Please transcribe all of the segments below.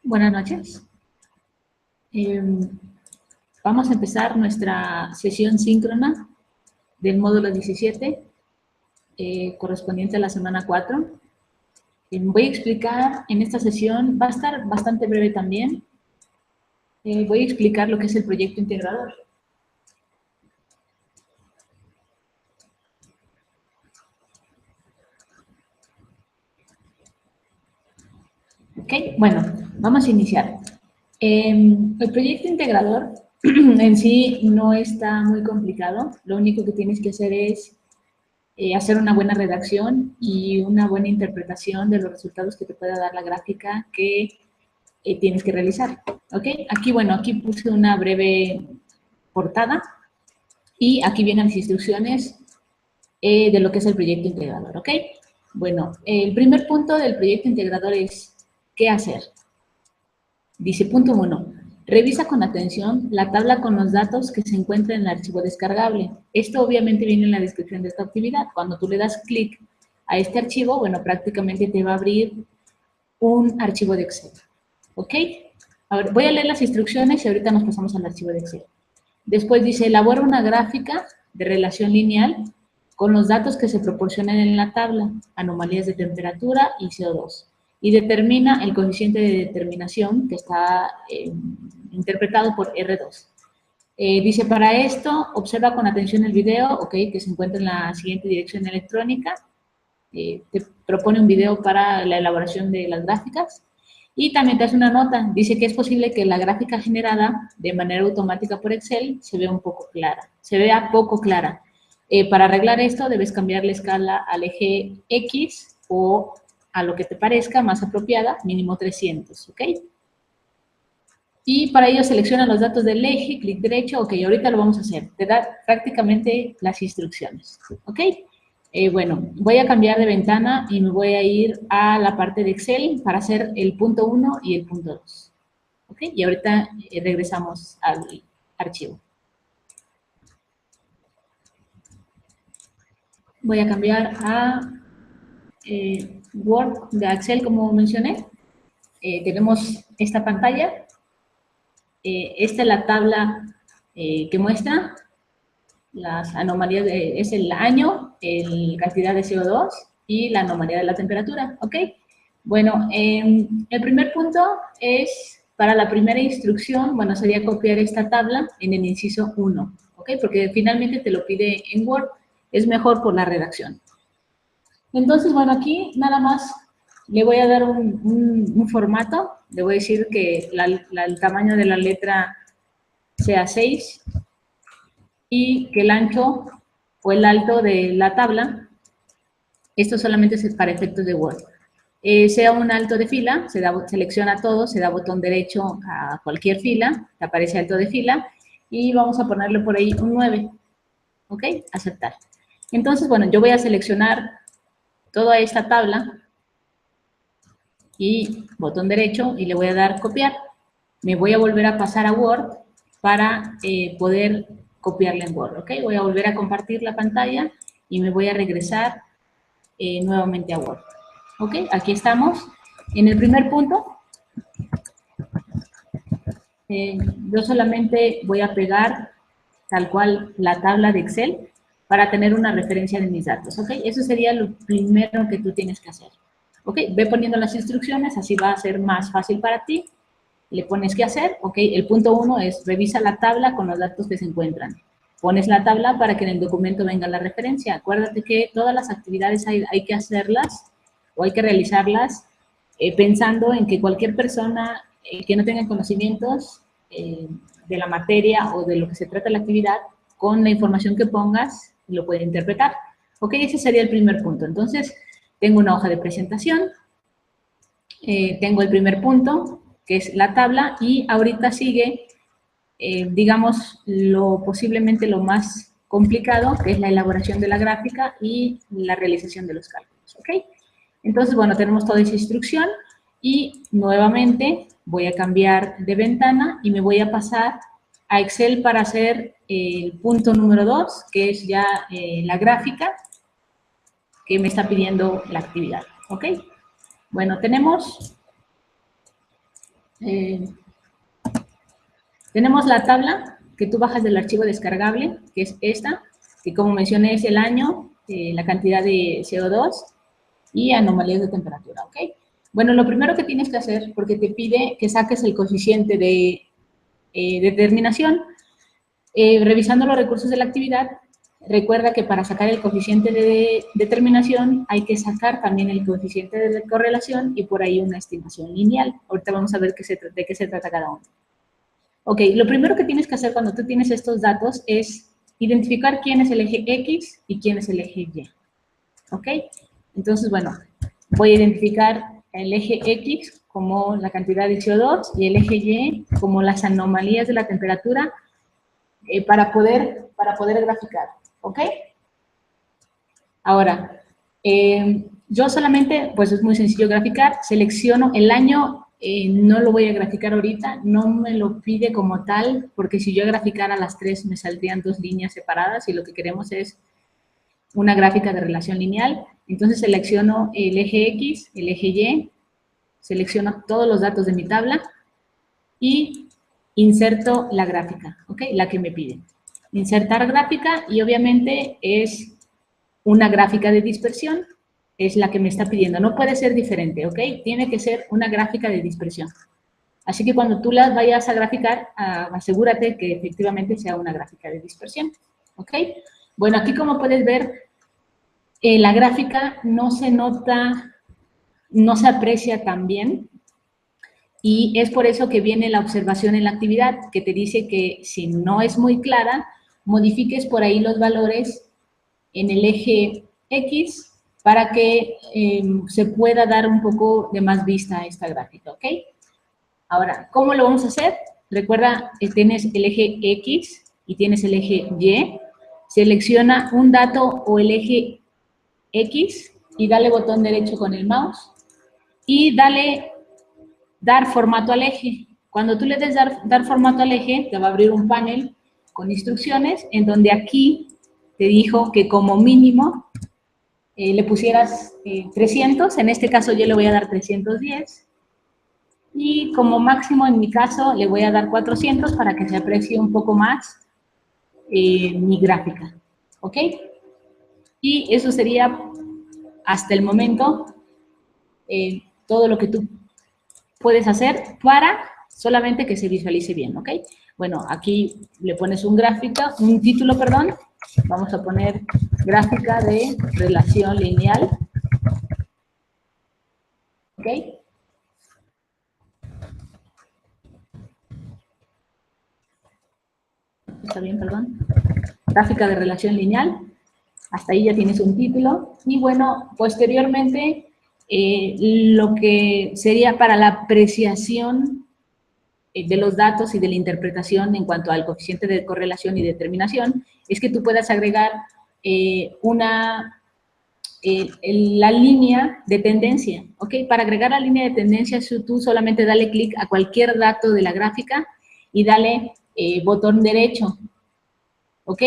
Buenas noches. Vamos a empezar nuestra sesión síncrona del módulo 17, correspondiente a la semana 4. Voy a explicar en esta sesión, va a estar bastante breve también, voy a explicar lo que es el proyecto integrador. Ok, bueno, vamos a iniciar. El proyecto integrador en sí no está muy complicado, lo único que tienes que hacer es hacer una buena redacción y una buena interpretación de los resultados que te pueda dar la gráfica que tienes que realizar. ¿Ok? Aquí, bueno, aquí puse una breve portada y aquí vienen las instrucciones de lo que es el proyecto integrador. ¿Ok? Bueno, el primer punto del proyecto integrador es ¿qué hacer? Dice, punto 1. Revisa con atención la tabla con los datos que se encuentran en el archivo descargable. Esto obviamente viene en la descripción de esta actividad. Cuando tú le das clic a este archivo, bueno, prácticamente te va a abrir un archivo de Excel. ¿Ok? Ahora, voy a leer las instrucciones y ahorita nos pasamos al archivo de Excel. Después dice, elabora una gráfica de relación lineal con los datos que se proporcionan en la tabla, anomalías de temperatura y CO2, y determina el coeficiente de determinación que está interpretado por R2. Dice, para esto, observa con atención el video, ok, que se encuentra en la siguiente dirección electrónica. Te propone un video para la elaboración de las gráficas. Y también te hace una nota, dice que es posible que la gráfica generada de manera automática por Excel se vea poco clara. Para arreglar esto debes cambiar la escala al eje X o a lo que te parezca más apropiada, mínimo 300, ¿ok? Y para ello selecciona los datos del eje, clic derecho, ok, ahorita lo vamos a hacer. Te da prácticamente las instrucciones, ¿ok? Bueno, voy a cambiar de ventana y me voy a ir a la parte de Excel para hacer el punto 1 y el punto 2. ¿Ok? Y ahorita regresamos al archivo. Voy a cambiar a Word de Excel, como mencioné. Tenemos esta pantalla. Esta es la tabla que muestra las anomalías, es el año, la cantidad de CO2 y la anomalía de la temperatura, ¿ok? Bueno, el primer punto es, para la primera instrucción, bueno, sería copiar esta tabla en el inciso 1, ¿ok? Porque finalmente te lo pide en Word, es mejor por la redacción. Entonces, bueno, aquí nada más le voy a dar un formato, le voy a decir que el tamaño de la letra sea 6, y que el ancho o el alto de la tabla, esto solamente es para efectos de Word, sea un alto de fila, selecciona todo, se da botón derecho a cualquier fila, te aparece alto de fila, y vamos a ponerle por ahí un 9, ¿ok? Aceptar. Entonces, bueno, yo voy a seleccionar toda esta tabla, y botón derecho, y le voy a dar copiar. Me voy a volver a pasar a Word para poder copiarla en Word, ¿ok? Voy a volver a compartir la pantalla y me voy a regresar nuevamente a Word, ¿ok? Aquí estamos. En el primer punto, yo solamente voy a pegar tal cual la tabla de Excel para tener una referencia de mis datos, ¿ok? Eso sería lo primero que tú tienes que hacer, ¿ok? Ve poniendo las instrucciones, así va a ser más fácil para ti. Le pones qué hacer, ok, el punto 1 es revisa la tabla con los datos que se encuentran. Pones la tabla para que en el documento venga la referencia. Acuérdate que todas las actividades hay que hacerlas o hay que realizarlas pensando en que cualquier persona que no tenga conocimientos de la materia o de lo que se trata la actividad, con la información que pongas, lo puede interpretar. Ok, ese sería el primer punto. Entonces, tengo una hoja de presentación, tengo el primer punto, que es la tabla, y ahorita sigue, digamos, posiblemente lo más complicado, que es la elaboración de la gráfica y la realización de los cálculos, ¿ok? Entonces, bueno, tenemos toda esa instrucción y nuevamente voy a cambiar de ventana y me voy a pasar a Excel para hacer el punto número 2, que es ya la gráfica que me está pidiendo la actividad, ¿ok? Bueno, tenemos Eh, tenemos la tabla que tú bajas del archivo descargable, que es esta, que como mencioné es el año, la cantidad de CO2 y anomalías de temperatura, ¿ok? Bueno, lo primero que tienes que hacer, porque te pide que saques el coeficiente de determinación, revisando los recursos de la actividad, recuerda que para sacar el coeficiente de determinación hay que sacar también el coeficiente de correlación y por ahí una estimación lineal. Ahorita vamos a ver de qué se trata cada uno. Ok, lo primero que tienes que hacer cuando tú tienes estos datos es identificar quién es el eje X y quién es el eje Y. ¿Ok? Entonces, bueno, voy a identificar el eje X como la cantidad de CO2 y el eje Y como las anomalías de la temperatura para poder graficar. ¿Ok? Ahora, yo solamente, pues es muy sencillo graficar, selecciono el año, no lo voy a graficar ahorita, no me lo pide como tal, porque si yo graficara las tres me saldrían dos líneas separadas y lo que queremos es una gráfica de relación lineal. Entonces selecciono el eje X, el eje Y, selecciono todos los datos de mi tabla y inserto la gráfica, ¿ok? La que me pide. Insertar gráfica y obviamente es una gráfica de dispersión, es la que me está pidiendo. No puede ser diferente, ¿ok? Tiene que ser una gráfica de dispersión. Así que cuando tú las vayas a graficar, asegúrate que efectivamente sea una gráfica de dispersión, ¿ok? Bueno, aquí como puedes ver, la gráfica no se nota, no se aprecia tan bien, y es por eso que viene la observación en la actividad, que te dice que si no es muy clara, modifiques por ahí los valores en el eje X para que se pueda dar un poco de más vista a esta gráfica, ¿ok? Ahora, ¿cómo lo vamos a hacer? Recuerda, tienes el eje X y tienes el eje Y. Selecciona un dato o el eje X y dale botón derecho con el mouse y dale dar formato al eje. Cuando tú le des dar formato al eje, te va a abrir un panel con instrucciones en donde aquí te dijo que como mínimo le pusieras 300, en este caso yo le voy a dar 310, y como máximo en mi caso le voy a dar 400 para que se aprecie un poco más mi gráfica, ¿ok? Y eso sería hasta el momento todo lo que tú puedes hacer para solamente que se visualice bien, ¿ok? Bueno, aquí le pones un título, perdón, vamos a poner gráfica de relación lineal, ¿ok? Está bien, perdón. Gráfica de relación lineal, hasta ahí ya tienes un título, y bueno, posteriormente, lo que sería para la apreciación de los datos y de la interpretación en cuanto al coeficiente de correlación y determinación, es que tú puedas agregar la línea de tendencia, ¿ok? Para agregar la línea de tendencia, tú solamente dale clic a cualquier dato de la gráfica y dale botón derecho, ¿ok?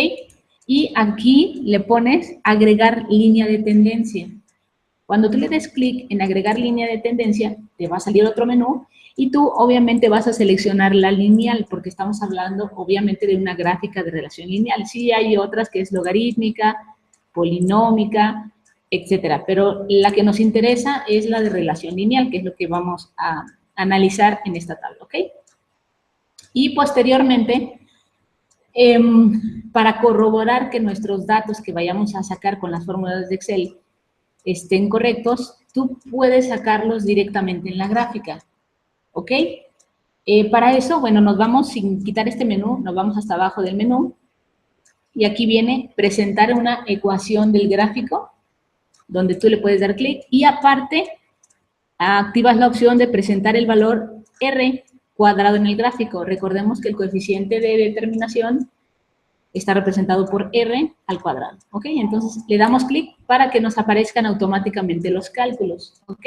Y aquí le pones agregar línea de tendencia. Cuando tú le des clic en agregar línea de tendencia, te va a salir otro menú y tú obviamente vas a seleccionar la lineal, porque estamos hablando obviamente de una gráfica de relación lineal. Sí hay otras que es logarítmica, polinómica, etcétera, pero la que nos interesa es la de relación lineal, que es lo que vamos a analizar en esta tabla, ¿ok? Y posteriormente, para corroborar que nuestros datos que vayamos a sacar con las fórmulas de Excel estén correctos, tú puedes sacarlos directamente en la gráfica, ¿ok? Para eso, bueno, nos vamos, sin quitar este menú, nos vamos hasta abajo del menú, y aquí viene presentar una ecuación del gráfico, donde tú le puedes dar clic, y aparte, activas la opción de presentar el valor R cuadrado en el gráfico. Recordemos que el coeficiente de determinación está representado por R al cuadrado, ¿ok? Entonces, le damos clic para que nos aparezcan automáticamente los cálculos, ¿ok?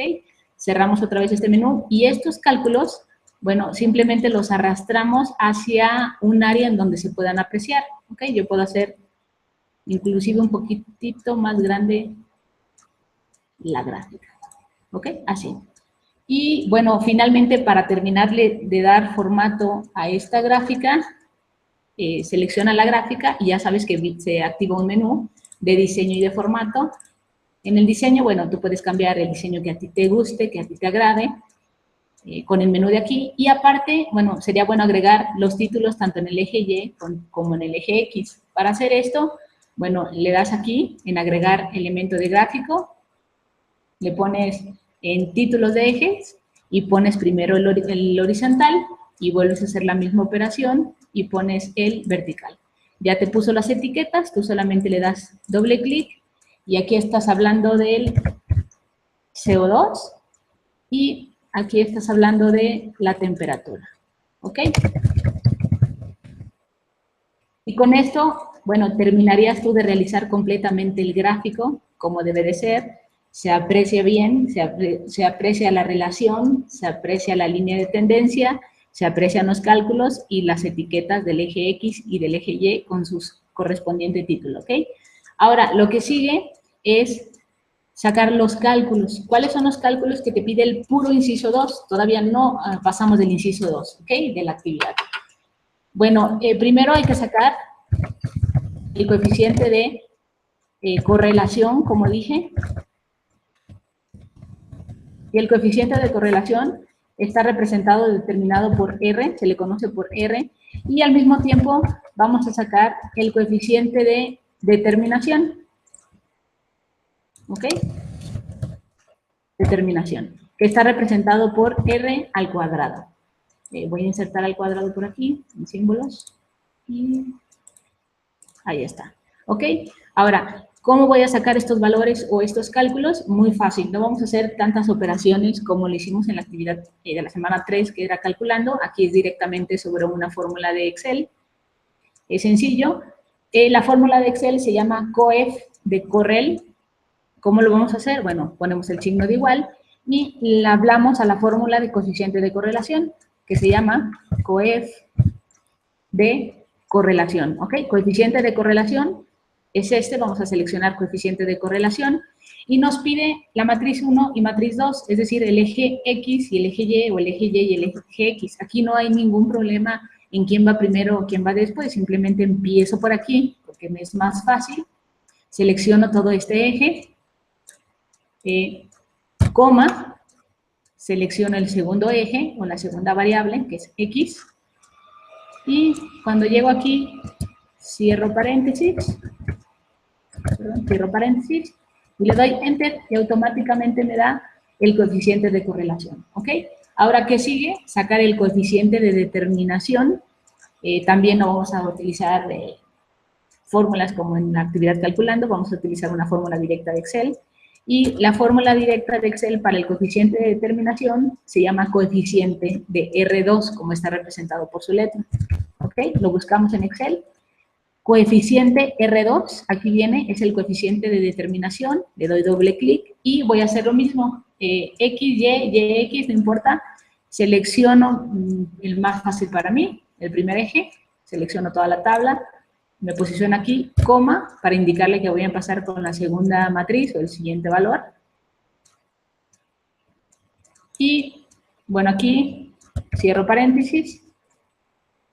Cerramos otra vez este menú y estos cálculos, bueno, simplemente los arrastramos hacia un área en donde se puedan apreciar, ¿ok? Yo puedo hacer inclusive un poquitito más grande la gráfica, ¿ok? Así. Y bueno, finalmente para terminarle de dar formato a esta gráfica, selecciona la gráfica y ya sabes que se activa un menú de diseño y de formato. En el diseño, bueno, tú puedes cambiar el diseño que a ti te guste, que a ti te agrade, con el menú de aquí. Y aparte, bueno, sería bueno agregar los títulos tanto en el eje Y como en el eje X. Para hacer esto, bueno, le das aquí en agregar elemento de gráfico, le pones en títulos de ejes y pones primero el horizontal y vuelves a hacer la misma operación y pones el vertical. Ya te puso las etiquetas, tú solamente le das doble clic y aquí estás hablando del CO2 y aquí estás hablando de la temperatura, ¿ok? Y con esto, bueno, terminarías tú de realizar completamente el gráfico como debe de ser, se aprecia bien, se aprecia la relación, se aprecia la línea de tendencia, se aprecian los cálculos y las etiquetas del eje X y del eje Y con sus correspondientes títulos, ¿ok? Ahora, lo que sigue es sacar los cálculos. ¿Cuáles son los cálculos que te pide el puro inciso 2? Todavía no pasamos del inciso 2, ¿ok? De la actividad. Bueno, primero hay que sacar el coeficiente de correlación, como dije, y el coeficiente de correlación está representado, determinado por R, se le conoce por R, y al mismo tiempo vamos a sacar el coeficiente de determinación, ¿ok? Determinación, que está representado por R al cuadrado. Voy a insertar al cuadrado por aquí, en símbolos, y ahí está, ¿ok? Ahora, ¿cómo voy a sacar estos valores o estos cálculos? Muy fácil, no vamos a hacer tantas operaciones como lo hicimos en la actividad de la semana 3, que era calculando. Aquí es directamente sobre una fórmula de Excel. Es sencillo. La fórmula de Excel se llama COEF de Correl. ¿Cómo lo vamos a hacer? Bueno, ponemos el signo de igual y le hablamos a la fórmula de coeficiente de correlación, que se llama COEF de correlación, ¿ok? Coeficiente de correlación es este, vamos a seleccionar coeficiente de correlación y nos pide la matriz 1 y matriz 2, es decir, el eje X y el eje Y o el eje Y y el eje X. Aquí no hay ningún problema en quién va primero o quién va después, simplemente empiezo por aquí porque me es más fácil, selecciono todo este eje, coma, selecciono el segundo eje o la segunda variable que es X y cuando llego aquí cierro paréntesis, y le doy Enter y automáticamente me da el coeficiente de correlación, ¿ok? Ahora, ¿qué sigue? Sacar el coeficiente de determinación. También no vamos a utilizar fórmulas como en la actividad calculando, vamos a utilizar una fórmula directa de Excel. Y la fórmula directa de Excel para el coeficiente de determinación se llama coeficiente de R2, como está representado por su letra, ¿ok? Lo buscamos en Excel. Coeficiente R2, aquí viene, es el coeficiente de determinación, le doy doble clic y voy a hacer lo mismo, X, Y, X, no importa, selecciono el más fácil para mí, el primer eje, selecciono toda la tabla, me posiciono aquí, coma, para indicarle que voy a pasar con la segunda matriz o el siguiente valor. Y, bueno, aquí cierro paréntesis,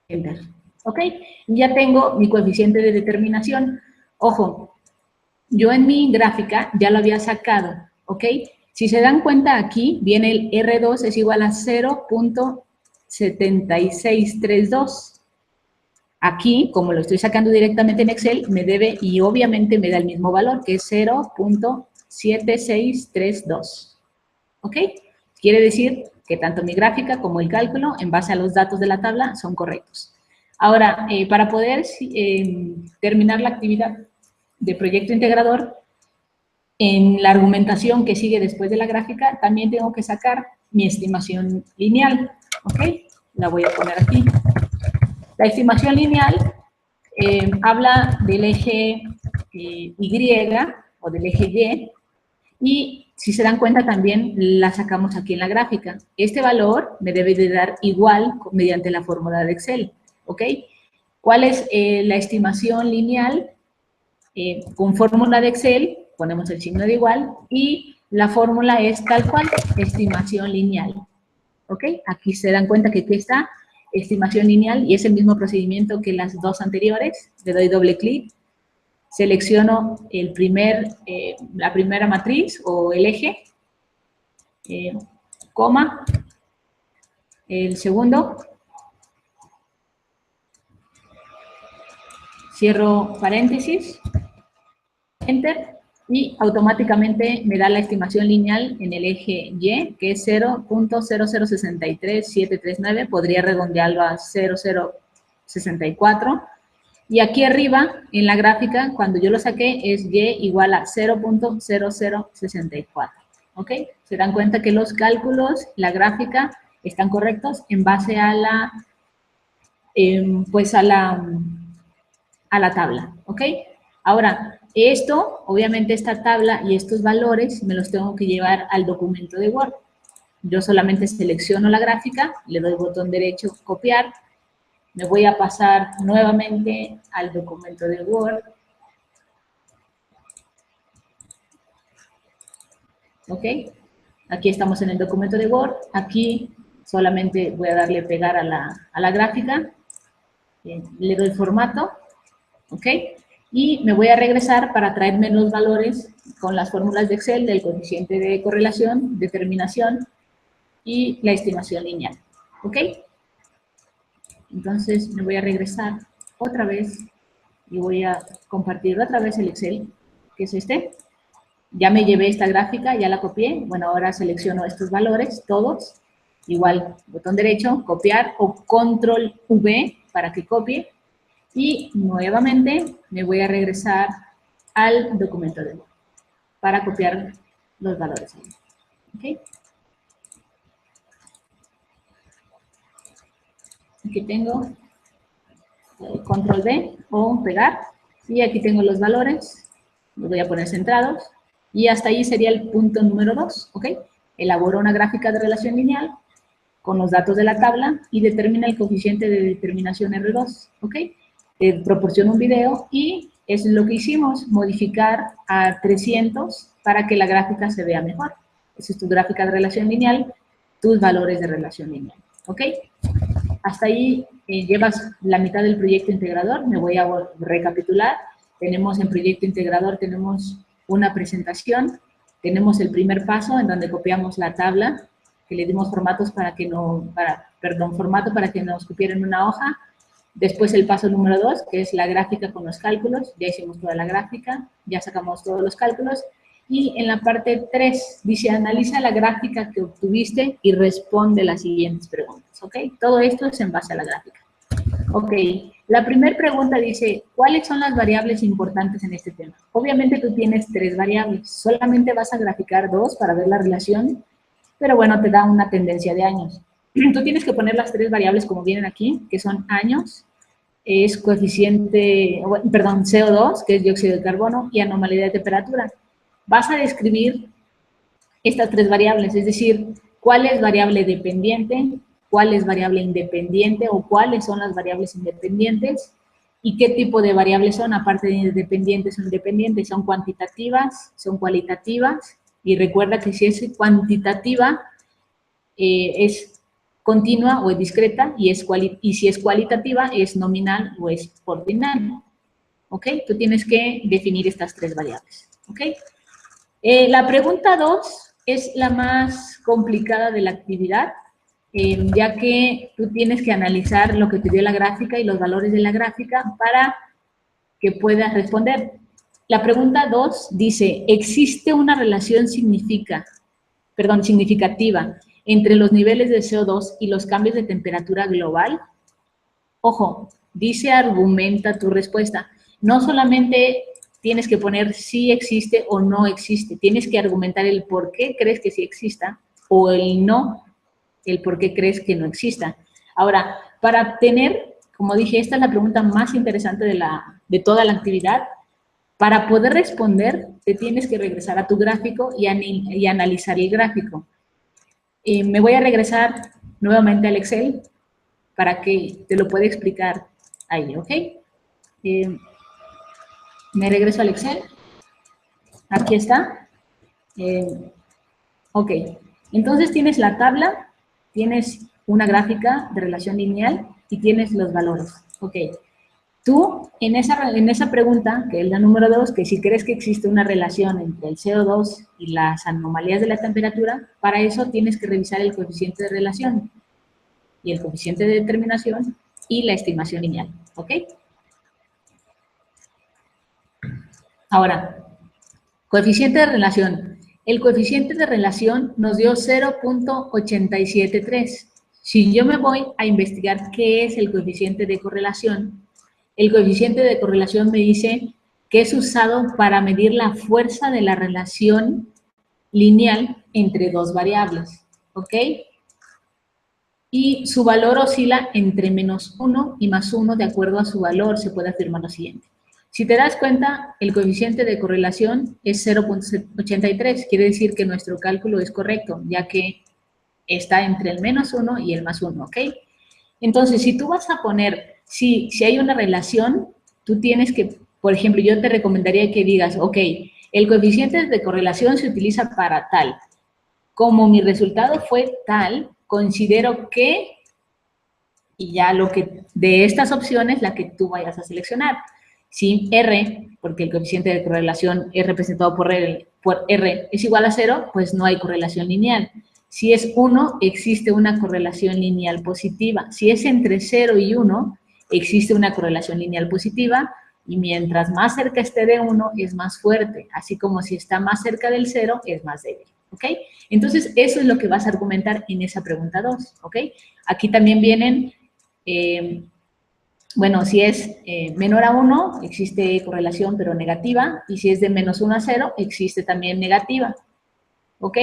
enter. ¿Ok? Ya tengo mi coeficiente de determinación. Ojo, yo en mi gráfica ya lo había sacado, ¿ok? Si se dan cuenta aquí, viene el R2 es igual a 0.7632. Aquí, como lo estoy sacando directamente en Excel, me debe y obviamente me da el mismo valor, que es 0.7632. ¿Ok? Quiere decir que tanto mi gráfica como el cálculo, en base a los datos de la tabla, son correctos. Ahora, para poder terminar la actividad de proyecto integrador, en la argumentación que sigue después de la gráfica, también tengo que sacar mi estimación lineal, ¿ok? La voy a poner aquí. La estimación lineal habla del eje Y o del eje Y si se dan cuenta también la sacamos aquí en la gráfica. Este valor me debe de dar igual mediante la fórmula de Excel, ¿ok? ¿Cuál es la estimación lineal? Con fórmula de Excel ponemos el signo de igual y la fórmula es tal cual, estimación lineal. ¿Ok? Aquí se dan cuenta que aquí está estimación lineal y es el mismo procedimiento que las dos anteriores. Le doy doble clic, selecciono la primera matriz o el eje, coma, el segundo, cierro paréntesis, enter, y automáticamente me da la estimación lineal en el eje Y, que es 0.0063739, podría redondearlo a 0.064, y aquí arriba, en la gráfica, cuando yo lo saqué, es Y igual a 0.0064, ¿ok? Se dan cuenta que los cálculos, la gráfica, están correctos en base a la, a la tabla, ¿ok? Ahora, esto, obviamente esta tabla y estos valores me los tengo que llevar al documento de Word. Yo solamente selecciono la gráfica, le doy botón derecho, copiar, me voy a pasar nuevamente al documento de Word. ¿Ok? Aquí estamos en el documento de Word, aquí solamente voy a darle pegar a la gráfica, le doy formato, ¿ok? Y me voy a regresar para traerme los valores con las fórmulas de Excel del coeficiente de correlación, determinación y la estimación lineal, ¿ok? Entonces me voy a regresar otra vez y voy a compartir otra vez el Excel, que es este. Ya me llevé esta gráfica, ya la copié. Bueno, ahora selecciono estos valores, todos. Igual, botón derecho, copiar o control V para que copie. Y nuevamente me voy a regresar al documento de Word para copiar los valores. ¿Okay? Aquí tengo control V o pegar. Y aquí tengo los valores. Los voy a poner centrados. Y hasta ahí sería el punto número 2. ¿Ok? Elaboro una gráfica de relación lineal con los datos de la tabla y determina el coeficiente de determinación R2, ¿ok? Proporciona un video y es lo que hicimos, modificar a 300 para que la gráfica se vea mejor. Esa es tu gráfica de relación lineal, tus valores de relación lineal, ¿ok? Hasta ahí llevas la mitad del proyecto integrador, me voy a recapitular. Tenemos en proyecto integrador, tenemos una presentación, tenemos el primer paso en donde copiamos la tabla, que le dimos formatos formato para que nos cupieran una hoja. Después el paso número 2, que es la gráfica con los cálculos. Ya hicimos toda la gráfica, ya sacamos todos los cálculos. Y en la parte 3 dice, analiza la gráfica que obtuviste y responde las siguientes preguntas, ¿ok? Todo esto es en base a la gráfica. Ok, la primera pregunta dice, ¿cuáles son las variables importantes en este tema? Obviamente tú tienes 3 variables, solamente vas a graficar 2 para ver la relación, pero bueno, te da una tendencia de años. Tú tienes que poner las 3 variables como vienen aquí, que son años, es coeficiente, perdón, CO2, que es dióxido de carbono, y anomalía de temperatura. Vas a describir estas 3 variables, es decir, cuál es variable dependiente, cuál es variable independiente o cuáles son las variables independientes y qué tipo de variables son, aparte de dependientes o independientes, son cuantitativas, son cualitativas, y recuerda que si es cuantitativa es continua o es discreta y si es cualitativa es nominal o es ordinal. ¿Ok? Tú tienes que definir estas 3 variables. ¿Ok? La pregunta 2 es la más complicada de la actividad, ya que tú tienes que analizar lo que te dio la gráfica y los valores de la gráfica para que puedas responder. La pregunta 2 dice, ¿existe una relación significativa entre los niveles de CO2 y los cambios de temperatura global? Ojo, dice argumenta tu respuesta. No solamente tienes que poner si existe o no existe, tienes que argumentar el por qué crees que sí exista o el no, el por qué crees que no exista. Ahora, para tener, como dije, esta es la pregunta más interesante de toda la actividad. Para poder responder, te tienes que regresar a tu gráfico y analizar el gráfico. Me voy a regresar nuevamente al Excel para que te lo pueda explicar ahí, ¿ok? Me regreso al Excel. Aquí está. Ok, entonces tienes la tabla, tienes una gráfica de relación lineal y tienes los valores. Ok, tú en esa pregunta, que es la número 2, que si crees que existe una relación entre el CO2 y las anomalías de la temperatura, para eso tienes que revisar el coeficiente de relación y el coeficiente de determinación y la estimación lineal. ¿Ok? Ahora, coeficiente de relación. El coeficiente de relación nos dio 0.873. Si yo me voy a investigar qué es el coeficiente de correlación, el coeficiente de correlación me dice que es usado para medir la fuerza de la relación lineal entre dos variables, ¿ok? Y su valor oscila entre -1 y +1, de acuerdo a su valor se puede afirmar lo siguiente. Si te das cuenta, el coeficiente de correlación es 0.83, quiere decir que nuestro cálculo es correcto, ya que está entre el -1 y el +1, ¿ok? Entonces, si tú vas a poner, si hay una relación, tú tienes que, por ejemplo, yo te recomendaría que digas, ok, el coeficiente de correlación se utiliza para tal. Como mi resultado fue tal, considero que, y ya lo que, de estas opciones, la que tú vayas a seleccionar. Si R, porque el coeficiente de correlación es representado por R es igual a 0, pues no hay correlación lineal. Si es 1, existe una correlación lineal positiva. Si es entre 0 y 1, existe una correlación lineal positiva, y mientras más cerca esté de 1, es más fuerte, así como si está más cerca del 0, es más débil, ¿ok? Entonces, eso es lo que vas a argumentar en esa pregunta 2, ¿ok? Aquí también vienen, bueno, si es menor a 1, existe correlación, pero negativa, y si es de -1 a 0, existe también negativa, ¿ok?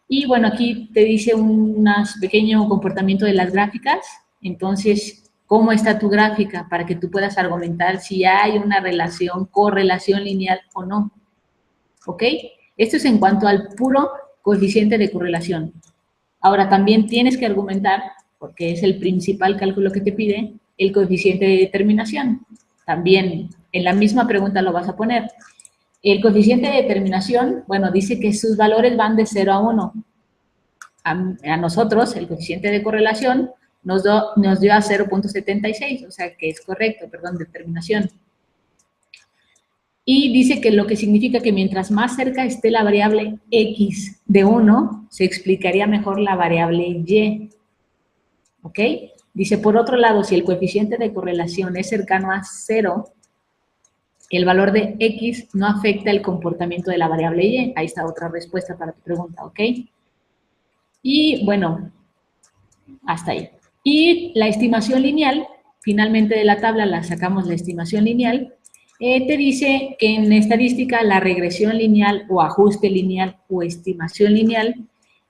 Y bueno, aquí te dice un pequeño comportamiento de las gráficas. Entonces, ¿cómo está tu gráfica? Para que tú puedas argumentar si hay una relación, correlación lineal o no, ¿ok? Esto es en cuanto al puro coeficiente de correlación. Ahora, también tienes que argumentar, porque es el principal cálculo que te pide, el coeficiente de determinación. También en la misma pregunta lo vas a poner. El coeficiente de determinación, bueno, dice que sus valores van de 0 a 1. A nosotros, el coeficiente de correlación nos dio a 0.76, o sea que es correcto, perdón, determinación. Y dice que lo que significa que mientras más cerca esté la variable X de 1, se explicaría mejor la variable Y. ¿Ok? Dice, por otro lado, si el coeficiente de correlación es cercano a 0, el valor de X no afecta el comportamiento de la variable Y. Ahí está otra respuesta para tu pregunta, ¿ok? Y bueno, hasta ahí. Y la estimación lineal, finalmente de la tabla la sacamos la estimación lineal, te dice que en estadística la regresión lineal o ajuste lineal o estimación lineal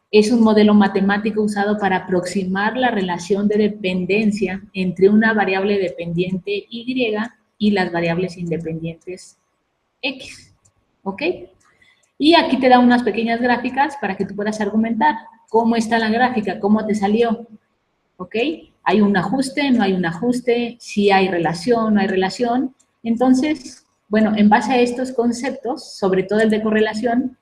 es un modelo matemático usado para aproximar la relación de dependencia entre una variable dependiente Y y las variables independientes X, ¿ok? Y aquí te da unas pequeñas gráficas para que tú puedas argumentar cómo está la gráfica, cómo te salió, ¿ok? ¿Hay un ajuste? ¿No hay un ajuste? ¿Sí hay relación? ¿No hay relación? Entonces, bueno, en base a estos conceptos, sobre todo el de correlación,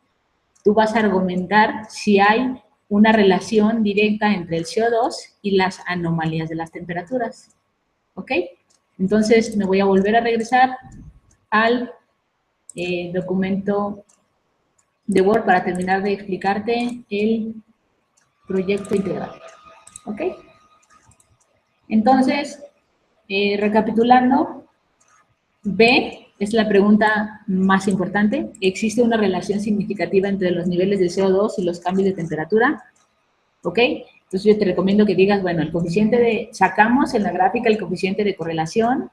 tú vas a argumentar si hay una relación directa entre el CO2 y las anomalías de las temperaturas, ¿ok? Entonces, me voy a volver a regresar al documento de Word para terminar de explicarte el proyecto integral, ¿ok? Entonces, recapitulando, B es la pregunta más importante. ¿Existe una relación significativa entre los niveles de CO2 y los cambios de temperatura? ¿Ok? Entonces yo te recomiendo que digas, bueno, el coeficiente de, sacamos en la gráfica el coeficiente de correlación,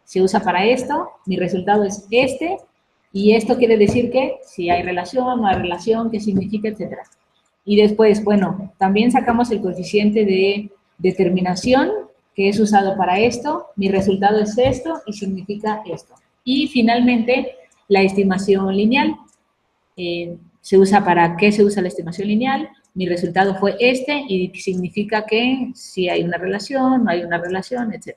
se usa para esto, mi resultado es este, y esto quiere decir que si hay relación, no hay relación, qué significa, etcétera. Y después, bueno, también sacamos el coeficiente de determinación, que es usado para esto, mi resultado es esto y significa esto. Y finalmente, la estimación lineal. Se usa para qué se usa la estimación lineal, mi resultado fue este y significa que si hay una relación, no hay una relación, etc.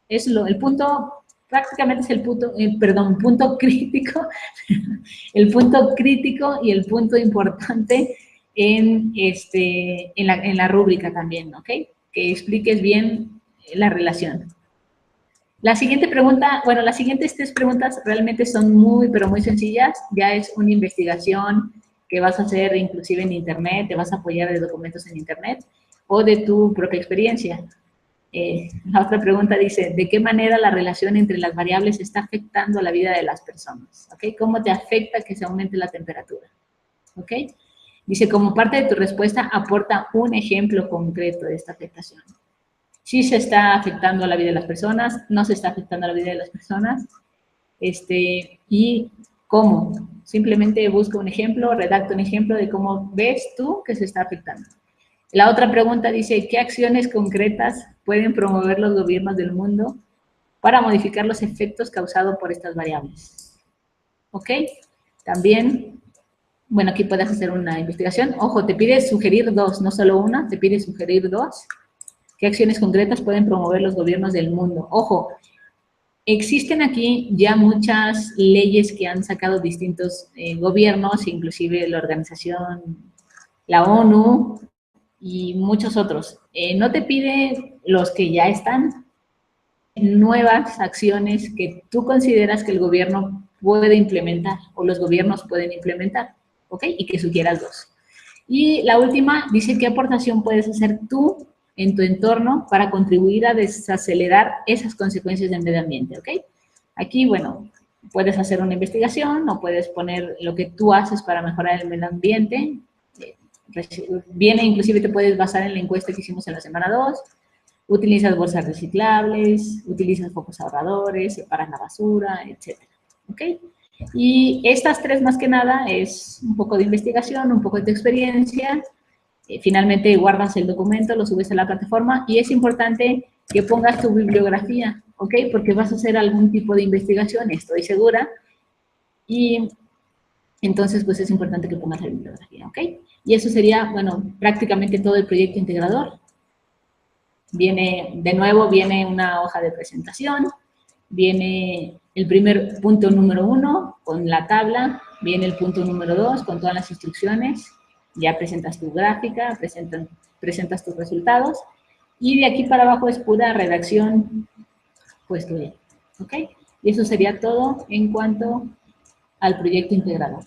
Es el punto, prácticamente es el punto, punto crítico, el punto crítico y el punto importante en la rúbrica también, ¿ok? Que expliques bien la relación. La siguiente pregunta, bueno, las siguientes 3 preguntas realmente son muy, pero muy sencillas. Ya es una investigación que vas a hacer inclusive en Internet, te vas a apoyar de documentos en Internet o de tu propia experiencia. La otra pregunta dice, ¿de qué manera la relación entre las variables está afectando a la vida de las personas? ¿Ok? ¿Cómo te afecta que se aumente la temperatura? ¿Ok? Dice, como parte de tu respuesta, aporta un ejemplo concreto de esta afectación. Si se está afectando a la vida de las personas, no se está afectando a la vida de las personas, y cómo. Simplemente busca un ejemplo, redacta un ejemplo de cómo ves tú que se está afectando. La otra pregunta dice, ¿qué acciones concretas pueden promover los gobiernos del mundo para modificar los efectos causados por estas variables? ¿Ok? También, bueno, aquí puedes hacer una investigación. Ojo, te pide sugerir 2, no solo una, te pide sugerir 2. ¿Qué acciones concretas pueden promover los gobiernos del mundo? Ojo, existen aquí ya muchas leyes que han sacado distintos gobiernos, inclusive la organización, la ONU y muchos otros. No te pide los que ya están, nuevas acciones que tú consideras que el gobierno puede implementar o los gobiernos pueden implementar, ¿ok? Y que sugieras 2. Y la última dice, ¿qué aportación puedes hacer tú en tu entorno para contribuir a desacelerar esas consecuencias del medio ambiente, ¿ok? Aquí, bueno, puedes hacer una investigación o puedes poner lo que tú haces para mejorar el medio ambiente. Viene, inclusive te puedes basar en la encuesta que hicimos en la semana 2. Utilizas bolsas reciclables, utilizas focos ahorradores, separas la basura, etc. ¿Ok? Y estas 3 más que nada es un poco de investigación, un poco de experiencia. Finalmente guardas el documento, lo subes a la plataforma y es importante que pongas tu bibliografía, ¿ok? Porque vas a hacer algún tipo de investigación, estoy segura, y entonces pues es importante que pongas la bibliografía, ¿ok? Y eso sería, bueno, prácticamente todo el proyecto integrador. Viene, de nuevo, viene una hoja de presentación, viene el primer punto número 1 con la tabla, viene el punto número 2 con todas las instrucciones, ya presentas tu gráfica, presentas tus resultados, y de aquí para abajo es pura redacción, pues tuya, ¿ok? Y eso sería todo en cuanto al proyecto integrador.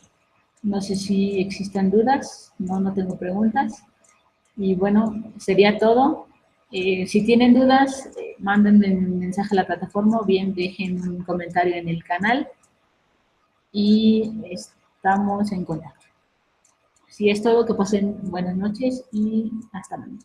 No sé si existan dudas, no tengo preguntas, y bueno, sería todo. Si tienen dudas, mándenme un mensaje a la plataforma o bien dejen un comentario en el canal y estamos en contacto. Si es todo, que pasen buenas noches y hasta mañana.